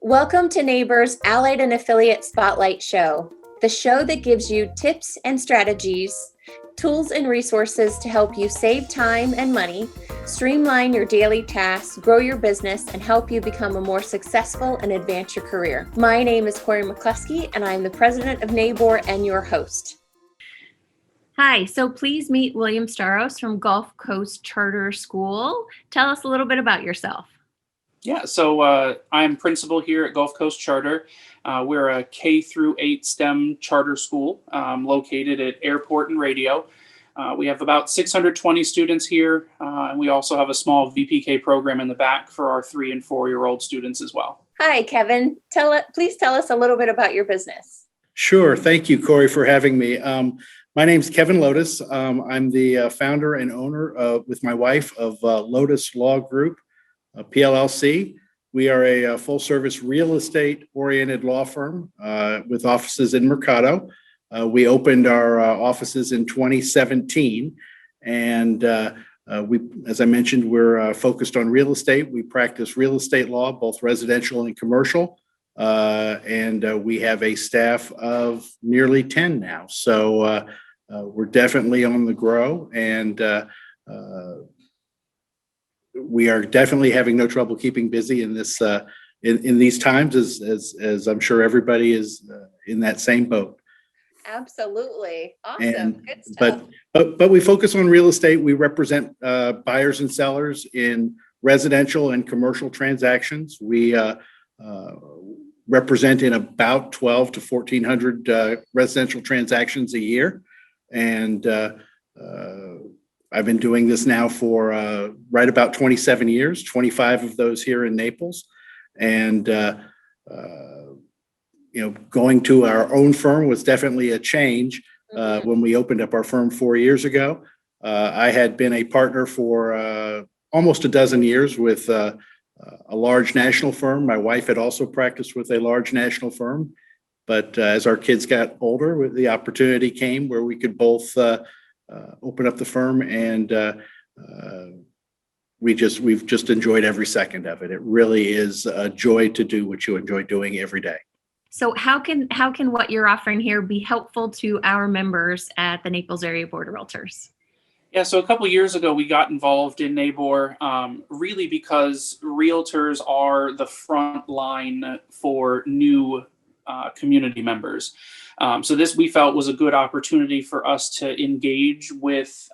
Welcome to NABOR's Allied and Affiliate Spotlight Show, the show that gives you tips and strategies, tools and resources to help you save time and money, streamline your daily tasks, grow your business, and help you become a more successful and advance your career. My name is McCloskey, and I'm the president of NABOR and your host. Hi, so please meet William Staros from Gulf Coast Charter School. Tell us a little bit about yourself. Yeah, so I'm principal here at Gulf Coast Charter. We're a K through 8 STEM charter school located at Airport and Radio. We have about 620 students here, and we also have a small VPK program in the back for our 3 and 4-year-old students as well. Hi, Kevin. Please tell us a little bit about your business. Sure. Thank you, Corey, for having me. My name's Kevin Lotus. I'm the founder and owner with my wife of Lotus Law Group, PLLC. We are a full-service real estate-oriented law firm with offices in Mercado. We opened our offices in 2017, and as I mentioned, we're focused on real estate. We practice real estate law, both residential and commercial, and we have a staff of nearly 10 now. So we're definitely on the grow, and we are definitely having no trouble keeping busy in this in these times, as I'm sure everybody is in that same boat. Absolutely. Awesome. Good stuff. But we focus on real estate. We represent buyers and sellers in residential and commercial transactions. We represent in about 12 to 1,400 residential transactions a year. And I've been doing this now for right about 27 years, 25 of those here in Naples. And, going to our own firm was definitely a change when we opened up our firm 4 years ago. I had been a partner for almost a dozen years with a large national firm. My wife had also practiced with a large national firm. But as our kids got older, the opportunity came where we could both open up the firm, and we've just enjoyed every second of it. It really is a joy to do what you enjoy doing every day. So how can what you're offering here be helpful to our members at the Naples Area Board of Realtors? Yeah, so a couple of years ago, we got involved in NABOR really because realtors are the front line for new community members. So this we felt was a good opportunity for us to engage with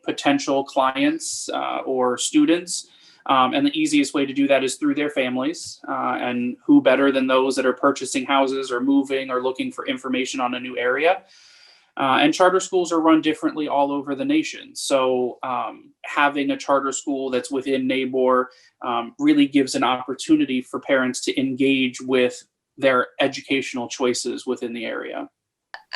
potential clients or students. And the easiest way to do that is through their families. And who better than those that are purchasing houses or moving or looking for information on a new area. And charter schools are run differently all over the nation. So having a charter school that's within NABOR really gives an opportunity for parents to engage with their educational choices within the area.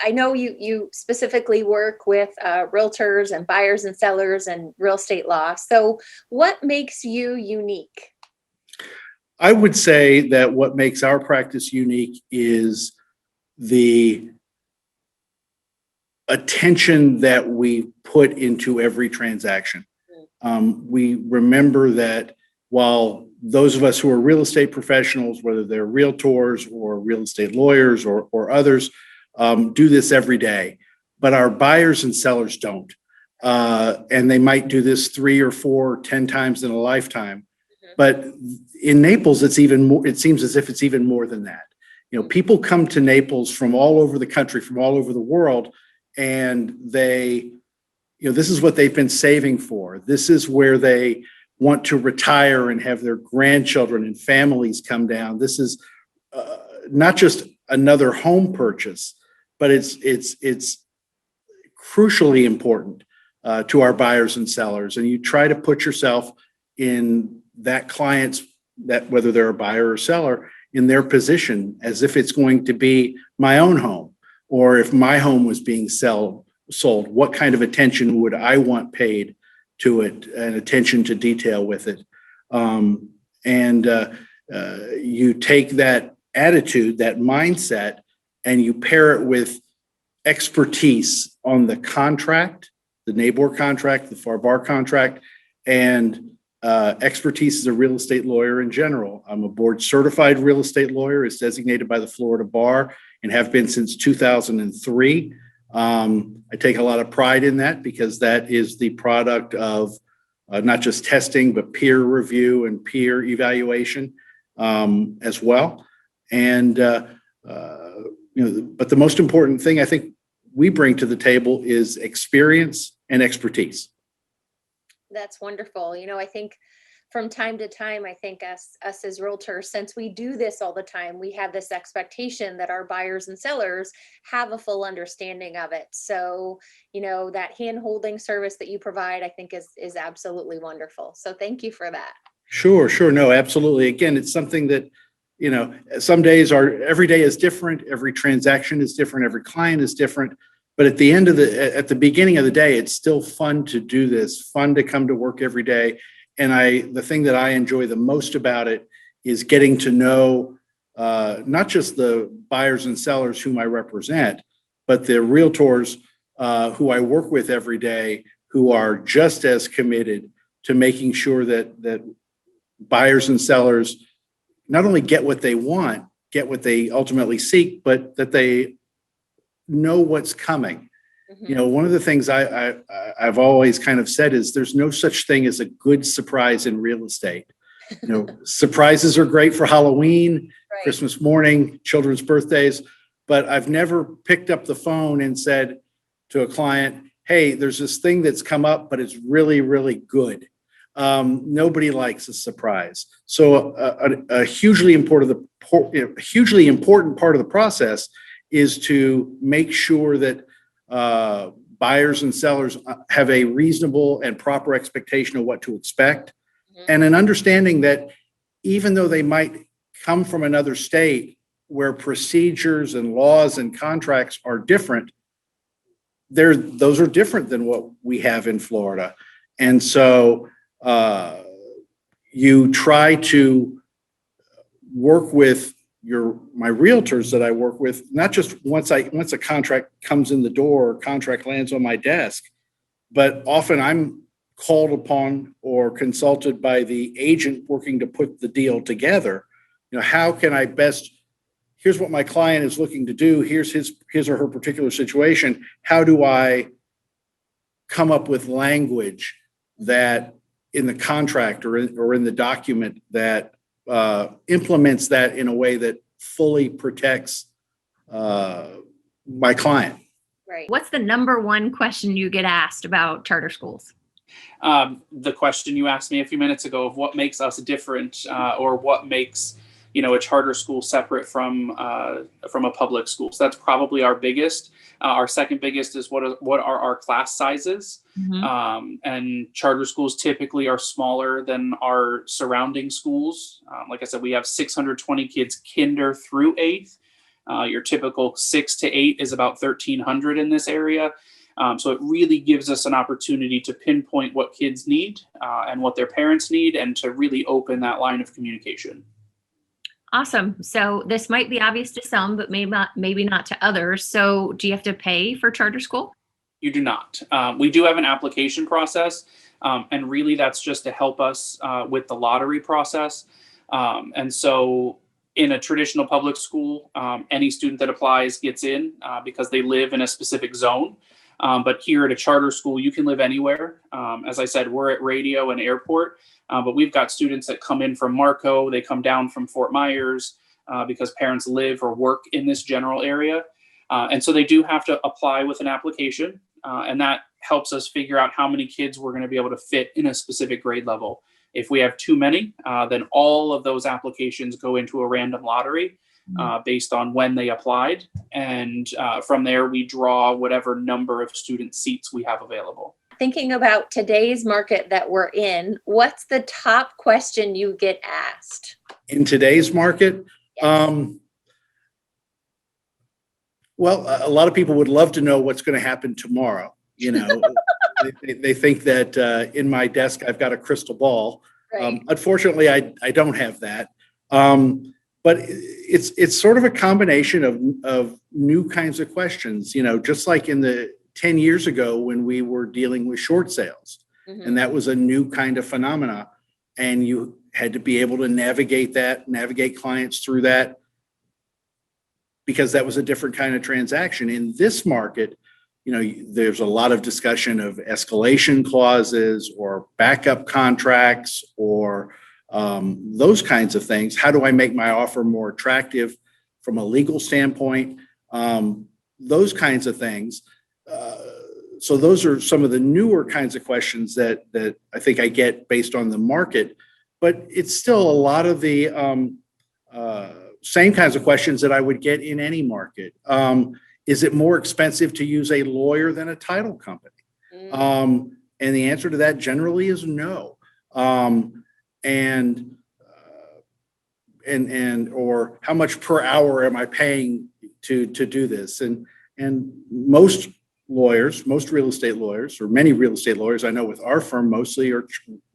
I know you specifically work with realtors and buyers and sellers and real estate law. So what makes you unique? I would say that what makes our practice unique is the attention that we put into every transaction. We remember that while those of us who are real estate professionals, whether they're realtors or real estate lawyers or others, do this every day, but our buyers and sellers don't. And they might do this 3 or 4 or 10 times in a lifetime. But in Naples, it's even more, it seems as if it's even more than that. People come to Naples from all over the country, from all over the world, and they, this is what they've been saving for. This is where they want to retire and have their grandchildren and families come down. This is not just another home purchase, but it's crucially important to our buyers and sellers. And you try to put yourself in that client's, that whether they're a buyer or seller, in their position as if it's going to be my own home, or if my home was being sold, what kind of attention would I want paid to it, and attention to detail with it. You take that attitude, that mindset, and you pair it with expertise on the contract, the NABOR contract, the FAR-BAR contract, and expertise as a real estate lawyer in general. I'm a board certified real estate lawyer, as designated by the Florida Bar, and have been since 2003. I take a lot of pride in that because that is the product of not just testing, but peer review and peer evaluation as well. And but the most important thing I think we bring to the table is experience and expertise. That's wonderful. I think from time to time, I think us as realtors, since we do this all the time, we have this expectation that our buyers and sellers have a full understanding of it. So, that hand-holding service that you provide, I think is absolutely wonderful. So thank you for that. Sure. No, absolutely. Again, it's something that, some days every day is different. Every transaction is different. Every client is different. But at the beginning of the day, it's still fun to do this, fun to come to work every day. And the thing that I enjoy the most about it is getting to know not just the buyers and sellers whom I represent, but the realtors who I work with every day, who are just as committed to making sure that buyers and sellers not only get what they want, get what they ultimately seek, but that they know what's coming. Mm-hmm. One of the things I've always kind of said is there's no such thing as a good surprise in real estate. Surprises are great for Halloween, Right. Christmas morning, children's birthdays, but I've never picked up the phone and said to a client, hey, there's this thing that's come up, but it's really, really good. Nobody likes a surprise. So a hugely important part of the process is to make sure that buyers and sellers have a reasonable and proper expectation of what to expect, Mm-hmm. and an understanding that even though they might come from another state where procedures and laws and contracts are different, those are different than what we have in Florida. And so you try to work with my realtors that I work with, not just once a contract comes in the door or contract lands on my desk, but often I'm called upon or consulted by the agent working to put the deal together. How can I best, here's what my client is looking to do, here's his or her particular situation. How do I come up with language that in the contract or in the document that implements that in a way that fully protects my client? Right. What's the number one question you get asked about charter schools? The question you asked me a few minutes ago of what makes us different, or what makes a charter school separate from a public school. So that's probably our biggest. Our second biggest is what are our class sizes. Mm-hmm. And charter schools typically are smaller than our surrounding schools. Like I said, we have 620 kids kinder through 8th. Your typical 6 to 8 is about 1,300 in this area. So it really gives us an opportunity to pinpoint what kids need and what their parents need, and to really open that line of communication. Awesome. So this might be obvious to some, but maybe not to others. So do you have to pay for charter school? You do not. We do have an application process, and really that's just to help us with the lottery process. And so in a traditional public school, any student that applies gets in because they live in a specific zone. But here at a charter school, you can live anywhere. As I said, we're at Radio and Airport, but we've got students that come in from Marco. They come down from Fort Myers because parents live or work in this general area. And so they do have to apply with an application, and that helps us figure out how many kids we're going to be able to fit in a specific grade level. If we have too many, then all of those applications go into a random lottery based on when they applied. And from there, we draw whatever number of student seats we have available. Thinking about today's market that we're in, what's the top question you get asked? In today's market, well, a lot of people would love to know what's going to happen tomorrow. They think that in my desk, I've got a crystal ball. Right. Unfortunately, I don't have that. But it's sort of a combination of new kinds of questions, just like in the 10 years ago when we were dealing with short sales. Mm-hmm. And that was a new kind of phenomena. and you had to be able to navigate clients through that, because that was a different kind of transaction. In this market, there's a lot of discussion of escalation clauses or backup contracts or those kinds of things. How do I make my offer more attractive from a legal standpoint? Those kinds of things. So those are some of the newer kinds of questions that I think I get based on the market, but it's still a lot of the same kinds of questions that I would get in any market. Is it more expensive to use a lawyer than a title company? And the answer to that generally is no. Or how much per hour am I paying to do this? And most real estate lawyers, or many real estate lawyers I know with our firm mostly,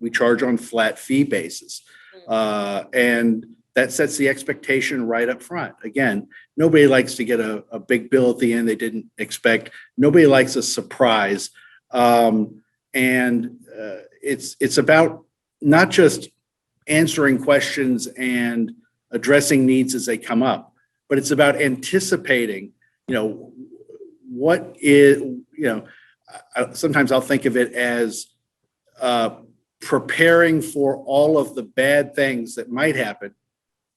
we charge on flat fee basis. And that sets the expectation right up front. Again, nobody likes to get a big bill at the end they didn't expect. Nobody likes a surprise. It's about not just answering questions and addressing needs as they come up, but it's about anticipating, what is, sometimes I'll think of it as preparing for all of the bad things that might happen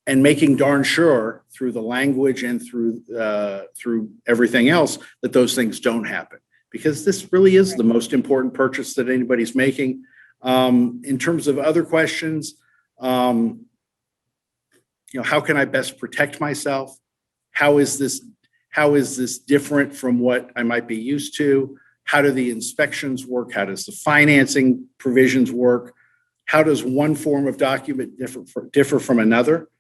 and making darn sure through the language and through everything else that those things don't happen, because this really is the most important purchase that anybody's making. In terms of other questions, how can I best protect myself? How is this different from what I might be used to? How do the inspections work? How does the financing provisions work? How does one form of document differ from another?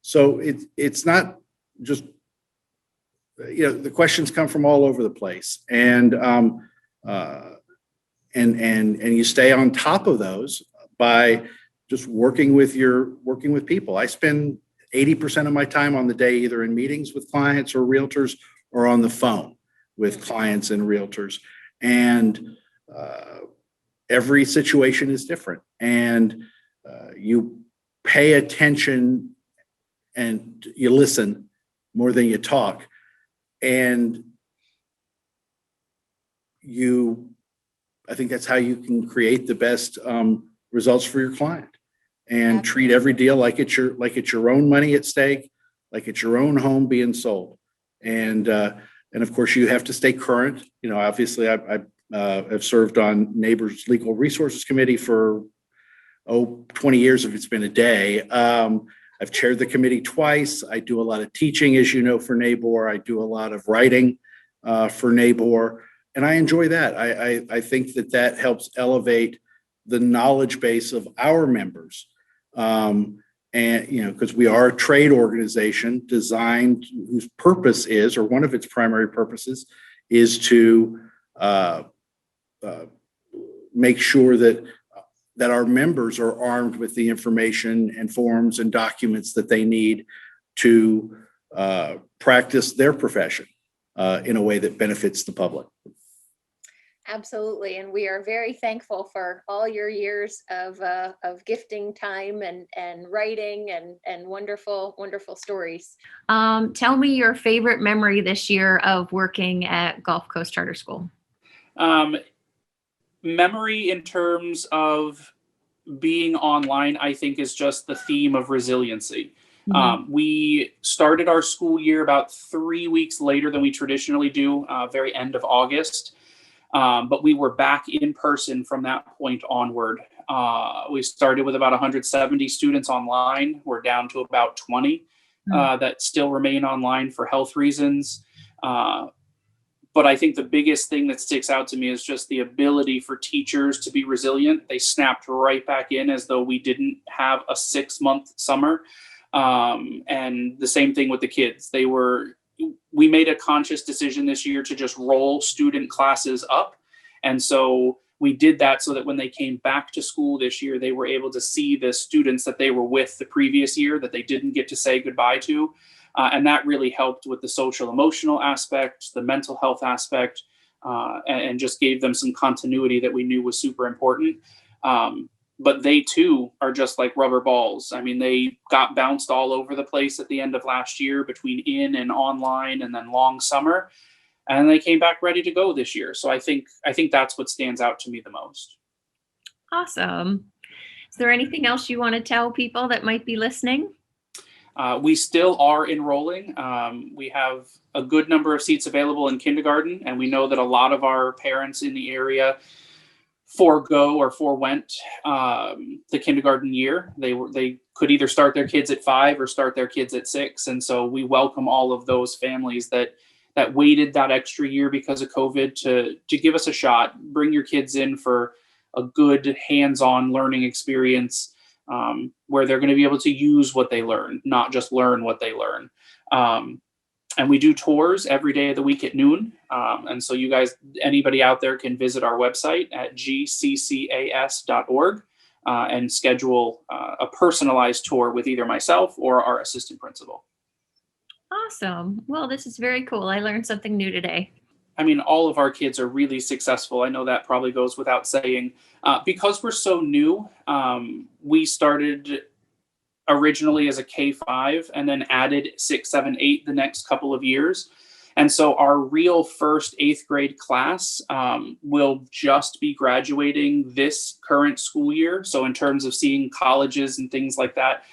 So it's not just, the questions come from all over the place, and you stay on top of those by just working with people. I spend 80% of my time on the day either in meetings with clients or realtors or on the phone with clients and realtors. And every situation is different. And you pay attention and you listen more than you talk. And I think that's how you can create the best results for your client. And treat every deal like it's your own money at stake, like it's your own home being sold. And of course you have to stay current. Obviously I have served on NABOR's Legal Resources Committee for 20 years if it's been a day. I've chaired the committee twice. I do a lot of teaching, as you know, for NABOR. I do a lot of writing for NABOR, and I enjoy that. I think that helps elevate the knowledge base of our members. And, because we are a trade organization designed, whose purpose is, or one of its primary purposes is to make sure that our members are armed with the information and forms and documents that they need to practice their profession in a way that benefits the public. Absolutely. And we are very thankful for all your years of gifting time and writing and wonderful, wonderful stories. Tell me your favorite memory this year of working at Gulf Coast Charter School. Memory in terms of being online, I think, is just the theme of resiliency. Mm-hmm. We started our school year about 3 weeks later than we traditionally do, very end of August. But we were back in person from that point onward. We started with about 170 students online. We're down to about 20 that still remain online for health reasons. But I think the biggest thing that sticks out to me is just the ability for teachers to be resilient. They snapped right back in as though we didn't have a 6-month summer. And the same thing with the kids. We made a conscious decision this year to just roll student classes up. And so we did that so that when they came back to school this year, they were able to see the students that they were with the previous year that they didn't get to say goodbye to. And that really helped with the social emotional aspect, the mental health aspect, and just gave them some continuity that we knew was super important. But they too are just like rubber balls. I mean, they got bounced all over the place at the end of last year between in and online and then long summer. And they came back ready to go this year. So I think that's what stands out to me the most. Awesome. Is there anything else you want to tell people that might be listening? We still are enrolling. We have a good number of seats available in kindergarten, and we know that a lot of our parents in the area forewent the kindergarten year. They could either start their kids at 5 or start their kids at 6, and so we welcome all of those families that waited that extra year because of COVID to give us a shot. Bring your kids in for a good hands-on learning experience, where they're going to be able to use what they learn, not just learn what they learn. And we do tours every day of the week at noon. And so you guys, anybody out there can visit our website at gccas.org and schedule a personalized tour with either myself or our assistant principal. Awesome. Well, this is very cool. I learned something new today. I mean, all of our kids are really successful. I know that probably goes without saying. Because we're so new, we started originally as a K-5 and then added 6, 7, 8 the next couple of years. And so our real first 8th grade class will just be graduating this current school year. So in terms of seeing colleges and things like that,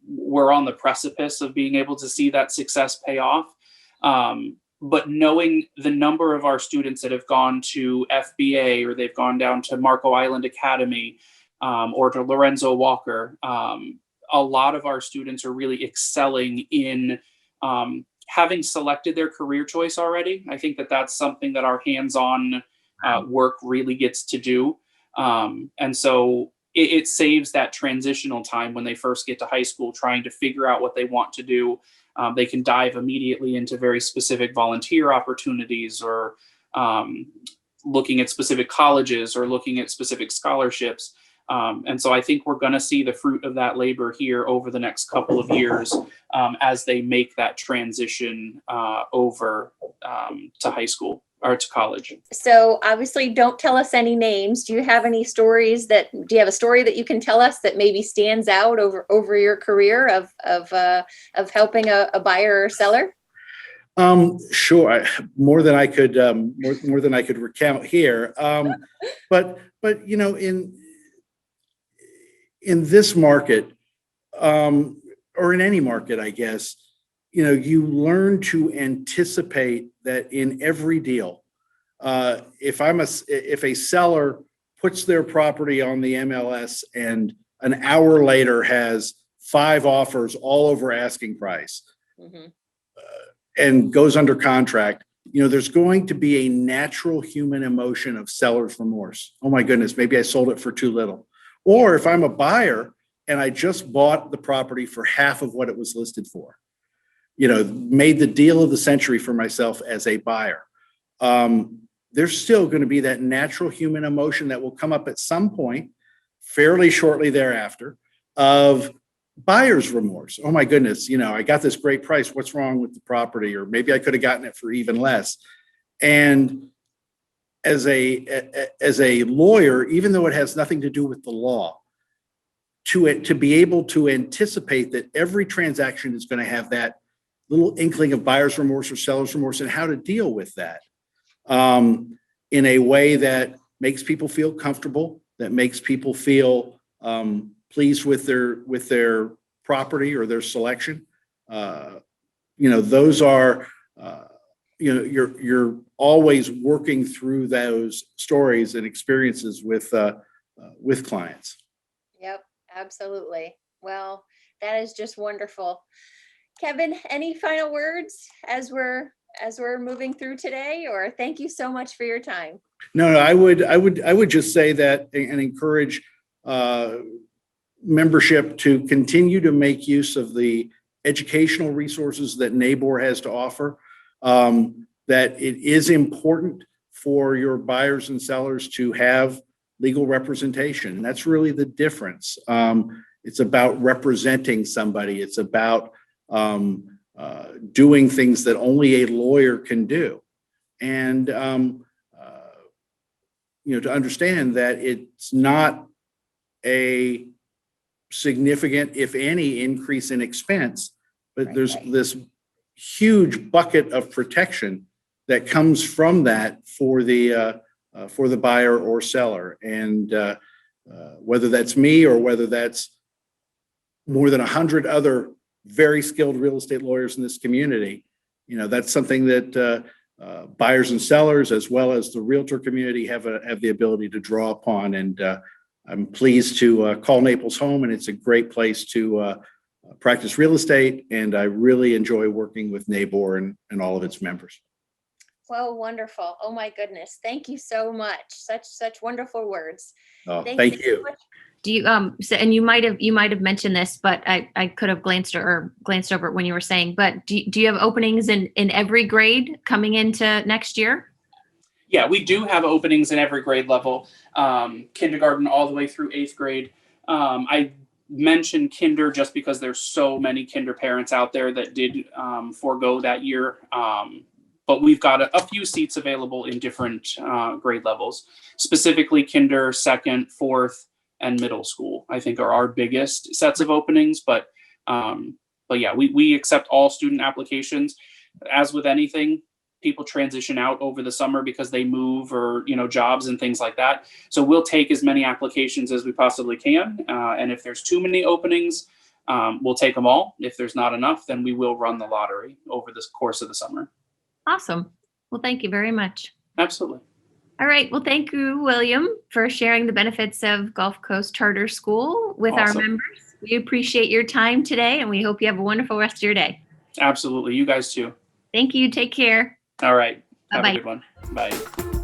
we're on the precipice of being able to see that success pay off. But knowing the number of our students that have gone to FBA or they've gone down to Marco Island Academy or to Lorenzo Walker, a lot of our students are really excelling in having selected their career choice already. I think that's something that our hands-on work really gets to do. And so it saves that transitional time when they first get to high school, trying to figure out what they want to do. They can dive immediately into very specific volunteer opportunities or looking at specific colleges or looking at specific scholarships. And so I think we're going to see the fruit of that labor here over the next couple of years as they make that transition over to high school or to college. So obviously don't tell us any names. Do you have any stories do you have a story that you can tell us that maybe stands out over your career of helping a buyer or seller? Sure. More than I could recount here. But you know, in this market, or in any market, I guess, you know, you learn to anticipate that in every deal, if a seller puts their property on the MLS and an hour later has 5 offers all over asking price, and goes under contract, you know, there's going to be a natural human emotion of seller's remorse. Oh my goodness, maybe I sold it for too little. Or if I'm a buyer and I just bought the property for half of what it was listed for, you know, made the deal of the century for myself as a buyer. There's still going to be that natural human emotion that will come up at some point, fairly shortly thereafter, of buyer's remorse. Oh my goodness, you know, I got this great price. What's wrong with the property? Or maybe I could have gotten it for even less. And as a lawyer, even though it has nothing to do with the law, to be able to anticipate that every transaction is going to have that little inkling of buyer's remorse or seller's remorse and how to deal with that in a way that makes people feel comfortable, that makes people feel pleased with their property or their selection. You know, those are, you know, you're always working through those stories and experiences with clients. Yep, absolutely. Well, that is just wonderful. Kevin, any final words as we're moving through today, or thank you so much for your time? No, I would just say that and encourage membership to continue to make use of the educational resources that NABOR has to offer. That it is important for your buyers and sellers to have legal representation. And that's really the difference. It's about representing somebody. It's about doing things that only a lawyer can do. And, you know, to understand that it's not a significant, if any, increase in expense, but Right, there's right. this huge bucket of protection that comes from that for the buyer or seller. And whether that's me or whether that's more than 100 other very skilled real estate lawyers in this community, that's something that buyers and sellers, as well as the realtor community, have the ability to draw upon. And I'm pleased to call Naples home, and it's a great place to practice real estate. And I really enjoy working with NABOR and all of its members. Well, wonderful. Oh my goodness. Thank you so much. Such wonderful words. Oh, thank so you. much. Do you so, and you might have mentioned this, but I could have glanced over it when you were saying, but do you have openings in every grade coming into next year? Yeah, we do have openings in every grade level, kindergarten all the way through 8th grade. I mentioned kinder just because there's so many kinder parents out there that did forego that year. But we've got a few seats available in different grade levels, specifically kinder, 2nd, 4th, and middle school, I think, are our biggest sets of openings. But yeah, we accept all student applications. As with anything, people transition out over the summer because they move or, jobs and things like that. So we'll take as many applications as we possibly can. And if there's too many openings, we'll take them all. If there's not enough, then we will run the lottery over the course of the summer. Awesome. Well, thank you very much. Absolutely. All right. Well, thank you, William, for sharing the benefits of Gulf Coast Charter School with our Awesome. members. We appreciate your time today, and we hope you have a wonderful rest of your day. Absolutely. You guys too. Thank you. Take care. All right. Have Bye-bye. a good one. Bye.